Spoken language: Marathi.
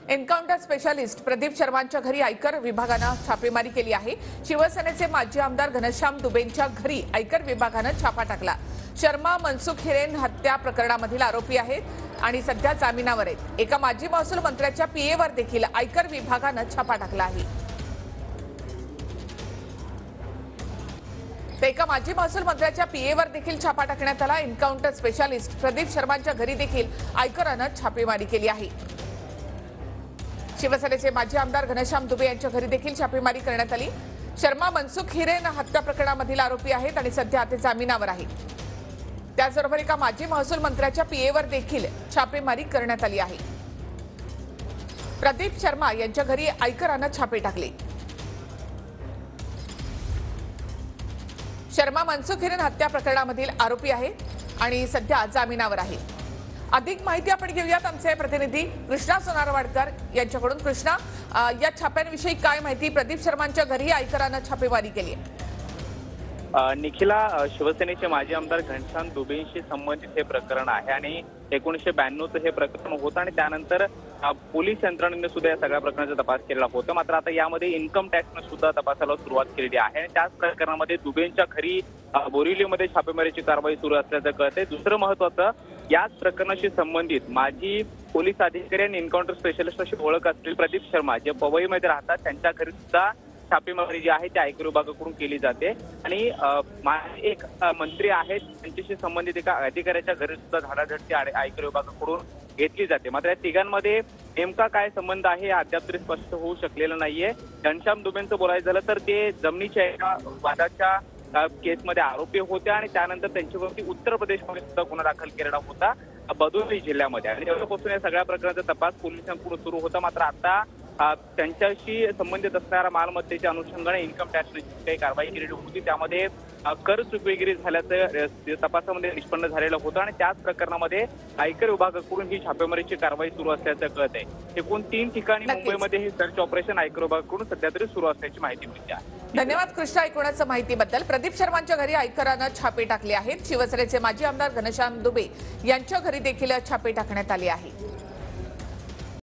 एन्काउंटर स्पेशालिस्ट प्रदीप शर्मांच्या घरी आयकर विभागानं छापेमारी केली आहे। शिवसेनेचे माजी आमदार घनश्याम दुबेंच्या घरी आयकर विभागानं छापा टाकला। शर्मा मनसुख हिरेन हत्या प्रकरणामधील आरोपी आहेत आणि सध्या जामिनावर आहेत। एका माजी महसूल मंत्र्याच्या पीएवर देखील आयकर विभागानं छापा टाकला आहे। एका माजी महसूल मंत्र्याच्या पीएवर देखील छापा टाकण्यात आला। एन्काउंटर स्पेशालिस्ट प्रदीप शर्मांच्या घरी देखील आयकरानं छापेमारी केली आहे। शिवसेनेचे माजी आमदार घनश्याम दुबे यांच्या घरी देखील छापेमारी करण्यात आली। शर्मा मनसुख हिरेन हत्या प्रकरणामधील आरोपी आहेत आणि सध्या ते जामिनावर आहेत। त्याचबरोबर एका माजी महसूल मंत्र्याच्या पीएवर देखील छापेमारी करण्यात आली आहे। प्रदीप शर्मा यांच्या घरी आयकरानं छापे टाकले। शर्मा मनसुख हिरेन हत्या प्रकरणामधील आरोपी आहे आणि सध्या जामिनावर आहे। अधिक माहिती आपण घेऊयात आमचे प्रतिनिधी कृष्णा सोनारवाडकर यांच्याकडून। कृष्णा, या छाप्यांविषयी काय माहिती? प्रदीप शर्मांच्या घरी आयकरानं छापेमारी केली आहे। निखिला, शिवसेनेचे माजी आमदार घनश्याम दुबेंशी संबंधित हे प्रकरण आहे आणि 1992चं हे प्रकरण होतं आणि त्यानंतर पोलीस यंत्रणेने सुद्धा या सगळ्या प्रकरणाचा तपास केलेला होता। मात्र आता यामध्ये इन्कम टॅक्सने सुद्धा तपासाला सुरुवात केलेली आहे आणि त्याच प्रकरणामध्ये दुबेंच्या घरी बोरिवलीमध्ये छापेमारीची कारवाई सुरू असल्याचं कळतंय। दुसरं महत्त्वाचं, याच प्रकरणाशी संबंधित माजी पोलीस अधिकारी आणि एन्काउंटर स्पेशलिस्ट अशी ओळख असलेले प्रदीप शर्मा जे पवईमध्ये राहतात त्यांच्या घरी सुद्धा छापेमारी जी आहे ती आयकर विभागाकडून केली जाते आणि एक मंत्री आहेत त्यांच्याशी संबंधित एका अधिकाऱ्याच्या घरी सुद्धा धाडाधडती आयकर विभागाकडून घेतली जाते। मात्र या तिघांमध्ये नेमका काय संबंध आहे अद्याप तरी स्पष्ट होऊ शकलेलं नाहीये। घनश्याम दुबेंचं बोलायचं झालं तर ते जमिनीच्या एका वादाच्या केसमध्ये आरोपी होते आणि त्यानंतर त्यांच्यावरती उत्तर प्रदेशमध्ये सुद्धा गुन्हा दाखल केलेला होता भदोही जिल्ह्यामध्ये आणि तेव्हापासून या सगळ्या प्रकरणाचा तपास पोलिसांकडून सुरू होता। मात्र आता त्यांच्याशी संबंधित असणाऱ्या मालमत्तेच्या अनुषंगाने इन्कम टॅक्सने काही कारवाई केलेली होती, त्यामध्ये कर चुकवेगिरी झाल्याचं तपासामध्ये निष्पन्न झालेलं होतं आणि त्याच प्रकरणामध्ये आयकर विभागाकडून ही छापेमारीची कारवाई सुरू असल्याचं कळत आहे। एकूण 3 ठिकाणी मुंबईमध्ये हे सर्च ऑपरेशन आयकर विभागाकडून सध्या तरी सुरू असल्याची माहिती मिळते आहे। धन्यवाद कृष्णा ऐकण्याच्या माहितीबद्दल। प्रदीप शर्मांच्या घरी आयकरानं छापे टाकले आहेत। शिवसेनेचे माजी आमदार घनश्याम दुबे यांच्या घरी देखील छापे टाकण्यात आले आहे।